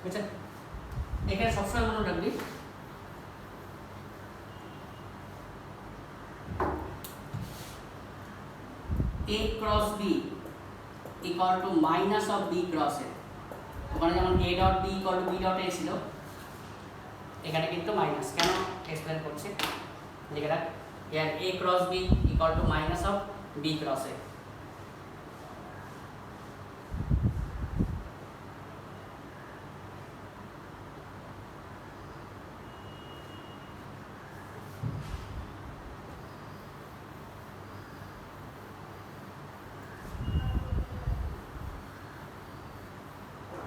আচ্ছা, এখানে সবসময় মনে রাখবি a cross b equal to minus of b cross a, ওখানে যেমন a dot b equal to b dot a ছিল, এখানে কিন্তু মাইনাস। কেন এক্সপ্লেন করছি, লিখে রাখ here a cross b equal to minus of b cross a।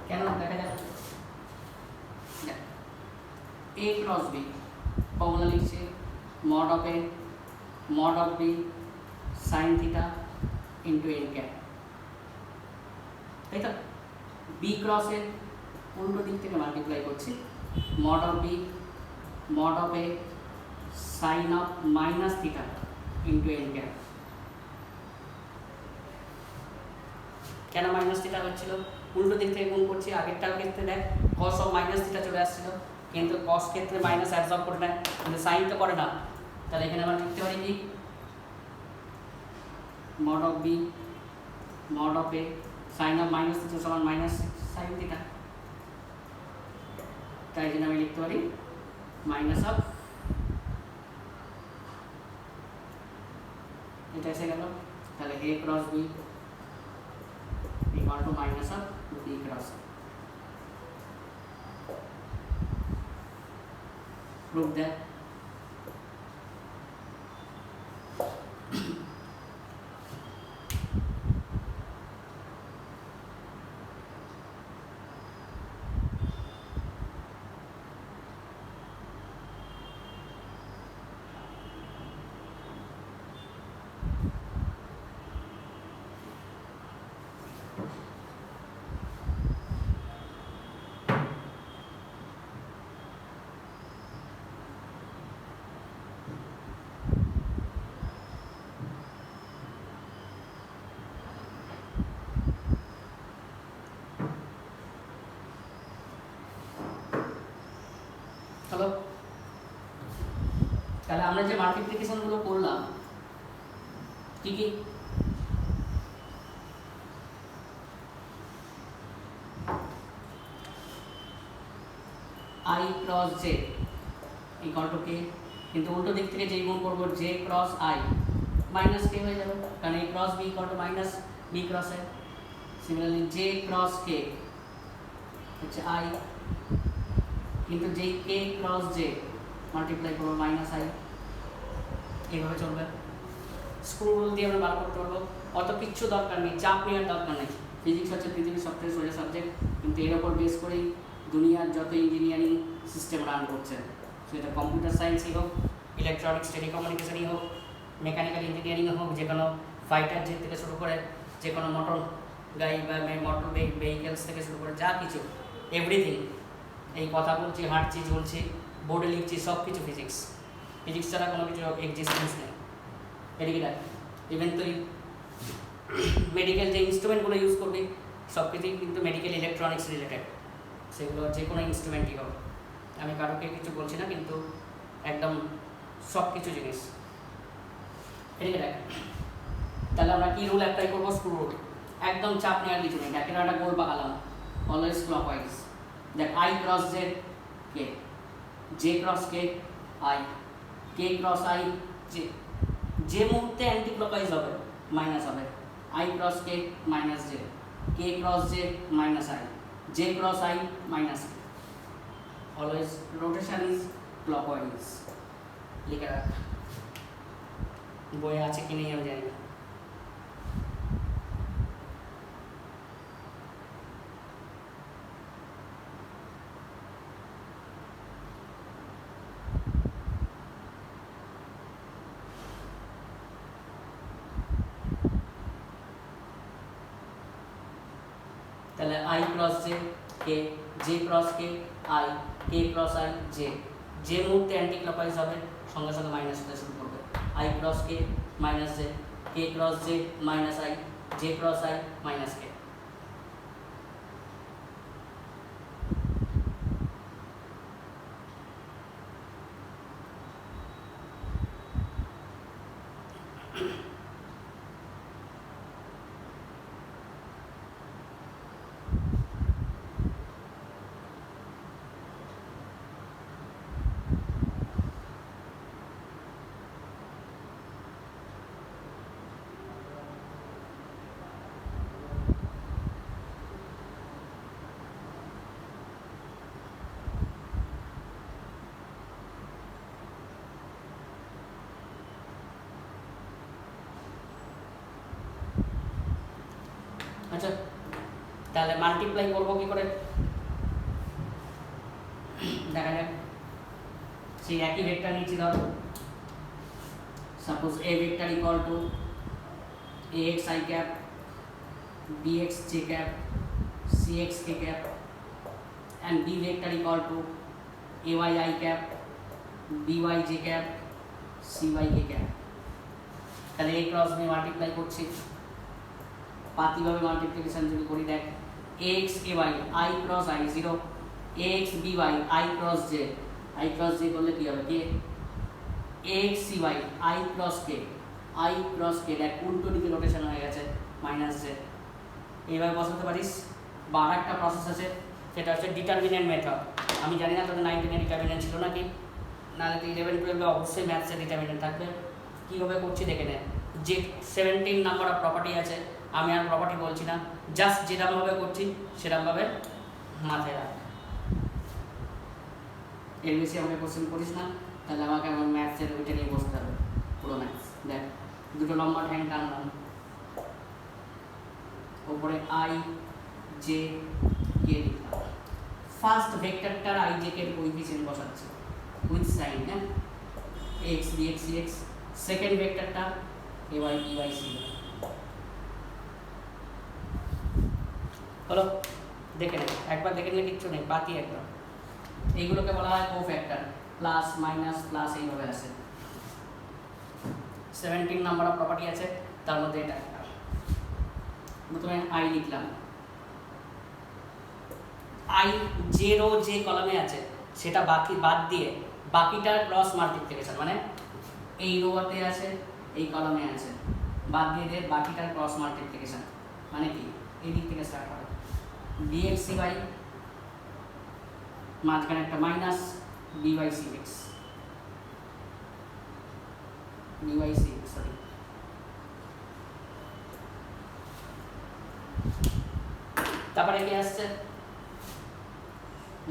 কেন দেখা যাক a cross b ফর্মুলা লিখছি mod of a mod of b sin theta into n cap, তাই তো b cross a উল্টো দিক থেকে মাল্টিপ্লাই করছি mod of b mod of a sin of minus theta into n cap। কেন minus theta হচ্ছিল, উল্টো দিক থেকে গুণ করছি। আগেরটার ক্ষেত্রে দেখ cos অফ মাইনাস থিটা চলে আসছিল, কিন্তু cos ক্ষেত্রে মাইনাস অ্যাবজর্ব করে নেয়, কিন্তু সাইন তো করে না। তাহলে এখানে আমরা লিখতে পারি কি mod of b mod of a sin of minus theta সমান মাইনাস sin থিটা, তাই জন্য আমি লিখতে পারি মাইনাস অফ, এটা এসে গেল। তাহলে a cross b equal to minus of b cross a। Prove that হলো। তাহলে আমরা যে মাল্টিপ্লিকেশন গুলো করলাম কি কি, i cross j equal to k, কিন্তু উল্টো দিক থেকে যেই গুণ করবো j cross i minus k হয়ে যাবে, কারণ a cross b equal to minus b cross a। Similarly j cross k হচ্ছে i, কিন্তু যেই k cross j মাল্টিপ্লাই করবো মাইনাস i, এইভাবে চলবে। স্ক্রু রুল দিয়ে আমরা বার করতে পারবো, অত কিচ্ছু দরকার নেই, চাপ নেওয়ার দরকার নেই। ফিজিক্স হচ্ছে পৃথিবীর সবথেকে সোজা সাবজেক্ট, কিন্তু এর ওপর বেস করেই দুনিয়ার যত ইঞ্জিনিয়ারিং সিস্টেম রান করছে, সেটা কম্পিউটার সায়েন্সই হোক, ইলেকট্রনিক্স টেলিকমিউনিকেশনই হোক, মেকানিক্যাল ইঞ্জিনিয়ারিং হোক, যে কোনো ফাইটার জেট থেকে শুরু করে যে কোনো মোটর গাড়ি বা মোটর ভেহিকেলস থেকে শুরু করে যা কিছু এভরিথিং, এই কথা বলছি, হাঁটছি, চলছি, বোর্ডে লিখছি, সব কিছু ফিজিক্স। ফিজিক্স ছাড়া কোনো কিছু এক্সিস্টেন্স নেই। এদিকে দেখ, ইভেন তুই মেডিকেল যে ইনস্ট্রুমেন্টগুলো ইউজ করবি সব কিছুই কিন্তু মেডিকেল ইলেকট্রনিক্স রিলেটেড, সেগুলো যে কোনো ইনস্ট্রুমেন্টই হোক। আমি কারোকে কিছু বলছি না, কিন্তু একদম সব কিছু জিনিস। এদিকে দেখ, তাহলে আমরা কী রুল অ্যাপ্লাই করবো, স্ক্রু রুল। একদম চাপ নেওয়ার কিছু নেই, দেখেন একটা গোল পাকালাম, অলওয়েজ ক্লকওয়াইজ। দেখ I cross J K, J cross K I, K cross I J, যে মুহূর্তে অ্যান্টি ক্লকওয়াইজ হবে মাইনাস হবে, I cross K minus J, K cross J minus I, J cross I minus K, always rotation is clockwise. লিখে রাখ, বইয়ে আছে কি নেই আমি জানি না। তাহলে I cross J K, J cross K I, K cross I J, যে মুহূর্তে অ্যান্টি ক্লকওয়াইজ হবে সঙ্গে সঙ্গে মাইনাস হতে শুরু করবে। I cross K minus J, K cross J minus I, J cross I minus K. আচ্ছা তাহলে মাল্টিপ্লাই করবো কি করে দেখা যাক। সেই একই ভেক্টর নিচ্ছি, ধরো suppose A vector equal to ax i cap, bx j cap, cx k cap and b vector equal to ay I cap, by j cap, cy k cap। তাহলে a ক্রস b মাল্টিপ্লাই করছি, পাতিভাবে multiplication যদি করি, দেখ ax ay I cross i 0, ax by I cross j, I cross j করলে কি হবে, কে ax cy I cross k, I cross কে, দেখ উল্টো দিকে রোটেশন হয়ে গেছে মাইনাস জে। এইভাবে বসাতে পারিস। বা আর একটা প্রসেস আছে, সেটা হচ্ছে ডিটারমিনেন্ট মেথড। আমি জানি না তোদের 9-10 এ ডিটারমিনেন্ট ছিল নাকি, নাহলে তো 11-12 অবশ্যই ম্যাথসে ডিটারমিনেন্ট থাকবে। কীভাবে করছি দেখে নে। যে 17 নাম্বার অফ প্রপার্টি আছে, আমি আর প্রপার্টি বলছি না, জাস্ট যেরকমভাবে করছি সেরকমভাবে মাথায় রাখ। এর বেশি আমাকে কোশ্চেন করিস না, তাহলে আমাকে আমার ম্যাথসের ওইটা নিয়ে বসতে হবে পুরো ম্যাথস। দেখ দুটো লম্বা হ্যান্ড টানলাম, উপরে আই জে কে লিখলাম, ফার্স্ট ভেক্টরটার আই জে কে কোএফিসিয়েন্ট বসাচ্ছি উইথ সাইন, হ্যাঁ X B X C X. Second ভেক্টরটা A Y B Y C Y. দেখে নে একবার, দেখে নিলে কিচ্ছু নেই, বাকি একবার। এইগুলোকে বলা হয় কোফ্যাক্টর, প্লাস মাইনাস প্লাস এইভাবে আসে। 17 নাম্বার অফ প্রপার্টি আছে, তার মধ্যে এটা একটা। প্রথমে আই লিখলাম, আই যে রো যে কলামে আছে সেটা বাকি বাদ দিয়ে বাকিটার ক্রস মাল্টিপ্লিকেশন, মানে এই রোতে আছে এই কলামে আছে, বাদ দিয়ে দে বাকিটার ক্রস মাল্টিপ্লিকেশন। মানে কি, এই দিক থেকে স্টার্ট হবে, dx cy মাঝখানে একটা minus dy cx, dy cx sorry. তারপরে কি আসছে,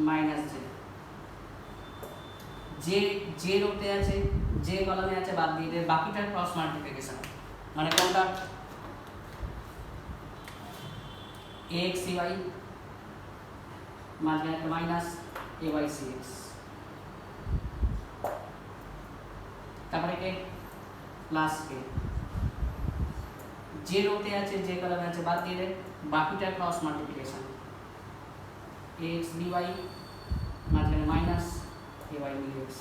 মাইনাস জে, যে রোতে আছে যে কলামে আছে বাদ দিয়ে দে বাকিটার ক্রস মাল্টিপ্লিকেশন। মানে কোনটা, ax cy মাঝখানে একটা মাইনাস ay cx, তারপরে কে প্লাস কে, যে রোতে আছে যে কলামে আছে বাদ দিয়ে দে বাকিটার ক্রস মাল্টিপ্লিকেশন, ax by মাঝখানে মাইনাস ay dx।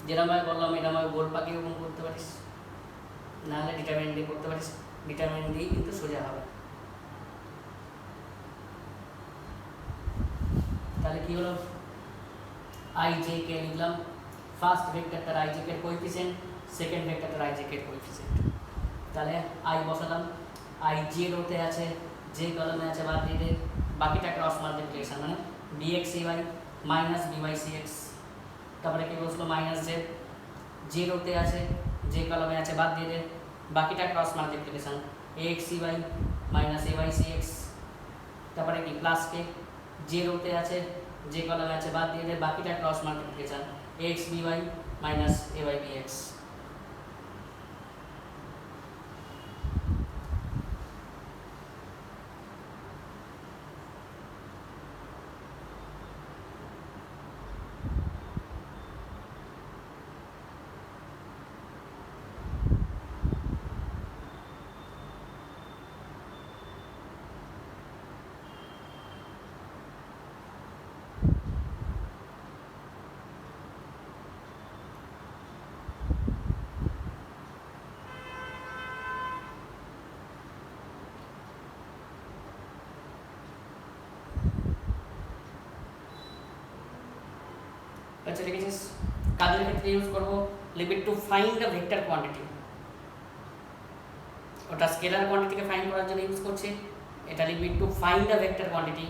যেরকম বললাম এরকম গোল পাকিয়ে গুণ করতে পারিস, নাহলে ডিটারমিনেন্ট দিয়ে করতে পারিস, ডিটারমিনেন্ট দিয়েই কিন্তু সোজা হবে। তাহলে কি হলো, আই জে কে লিখলাম, ফার্স্ট ভেক্টরটার I J K coefficient, second ভেক্টরটার আই জে কে কোএফিসিয়েন্ট। তাহলে আই বসালাম, আই জে রোতে আছে, যে কলমে আছে বাদ দিয়ে বাকিটা ক্রস মাল্টিপ্লিকেশন, মানে B X U I minus B Y C X. তারপরে কি বসলো মাইনাস জেড, যে রোতে আছে, যে কলমে আছে বাদ দিয়ে বাকিটা cross multiplication, X UI minus AY CX. তারপরে কি প্লাস কে, যে রোতে আছে, যে কলমে আছে বাদ দিয়ে বাকিটা cross multiplication, x by minus AY bx. আচ্ছা লিখেছিস, কাজের ক্ষেত্রে ইউজ করবো limit two find the vector quantity. ওটা স্কেলার কোয়ান্টিটিকে ফাইন্ড করার জন্য ইউজ করছে, এটা limit two find the vector quantity.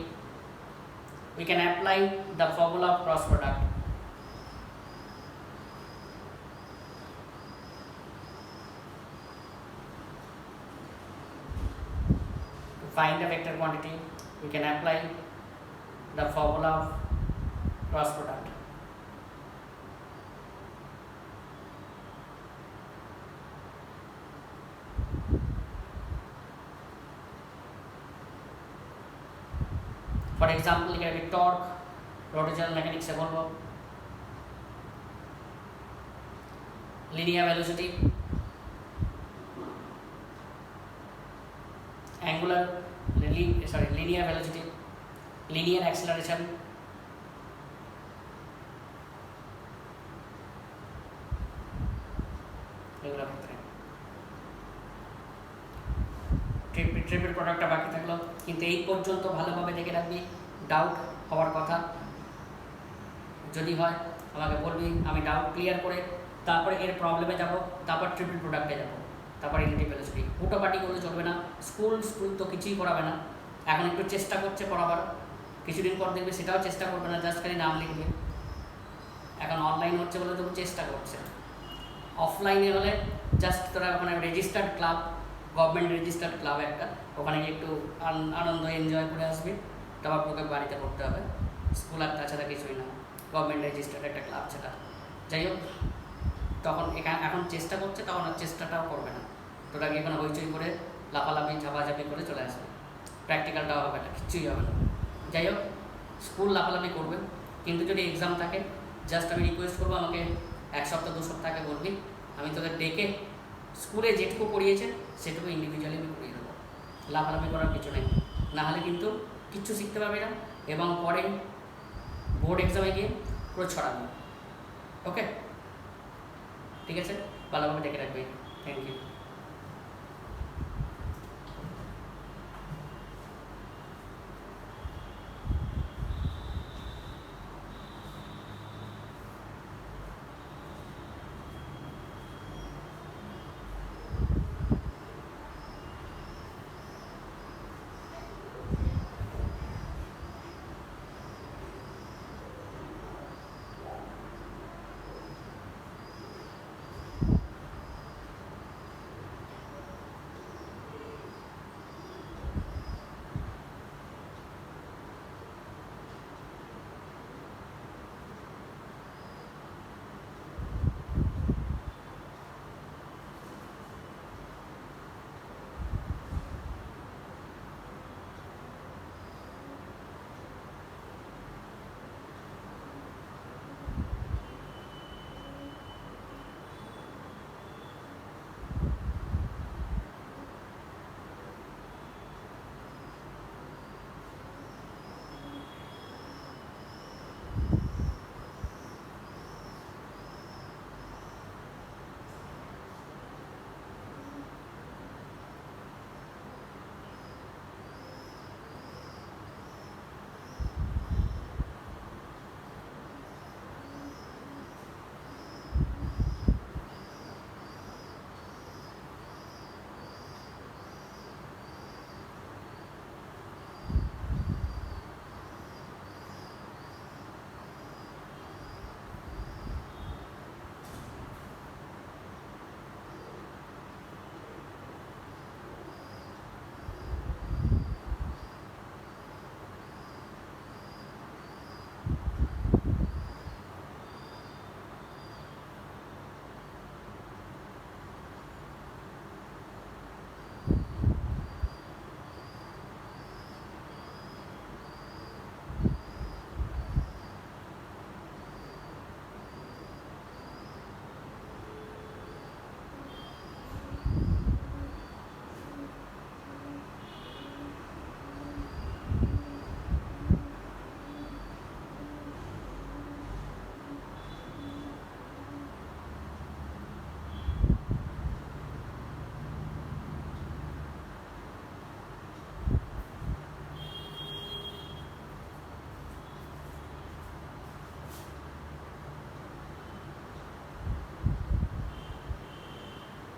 We can apply the formula of cross product. To find the vector quantity, we can apply the formula of cross product. For example, लिखा है torque rotational mechanics से बोलो, linear velocity, linear velocity, linear acceleration, এগুলো ক্ষেত্রে triple প্রোডাক্টটা বাকি থাকলো। কিন্তু এই পর্যন্ত ভালোভাবে দেখে রাখবি, ডাউট হওয়ার কথা, যদি হয় আমাকে বলবি, আমি ডাউট ক্লিয়ার করে তারপরে এর প্রবলেমে যাব, তারপর ট্রিপল প্রোডাক্টে যাব, তারপর রিলেটিভ ভেলোসিটি। হুটোপাটি করলে চলবে না, স্কুল তো কিছুই করাবে না, এখন একটু চেষ্টা করছে পড়াবার, কিছুদিন পর দেখবে সেটাও চেষ্টা করবে না, জাস্ট খালি নাম লিখবে। এখন অনলাইন হচ্ছে বলে তবু চেষ্টা করছে, অফলাইনে হলে জাস্ট তোরা ওখানে registered club, government registered club একটা, ওখানে গিয়ে একটু আনন্দ এনজয় করে আসবে, তারপর তোকে বাড়িতে পড়তে হবে। স্কুল আর তাছাড়া কিছুই না, গভর্নমেন্ট রেজিস্টার্ড একটা ক্লাব সেটা। যাই হোক, তখন এখন চেষ্টা করছে, তখন আর চেষ্টাটাও করবে না, তোরা গিয়ে কোনো হইচই করে লাফালাফি ঝাপাঝাপি করে চলে আসবে, প্র্যাকটিক্যালটাও হবে না, কিচ্ছুই হবে না। যাই হোক, স্কুল লাফালাফি করবে, কিন্তু যদি এক্সাম থাকে জাস্ট আমি রিকোয়েস্ট করবো আমাকে 1 সপ্তাহ 2 সপ্তাহ আগে বলবি, আমি তোদের ডেকে স্কুলে যেটুকু পড়িয়েছে সেটুকু ইন্ডিভিজুয়ালি আমি পড়িয়ে দেবো। লাফালাফি করার কিছু নেই, নাহলে কিন্তু কিচ্ছু শিখতে পারবি না, এবং পরে বোর্ড এক্সামে গিয়ে পুরো ছড়াবি। ওকে, ঠিক আছে, ভালোভাবে দেখে রাখবি। Thank you.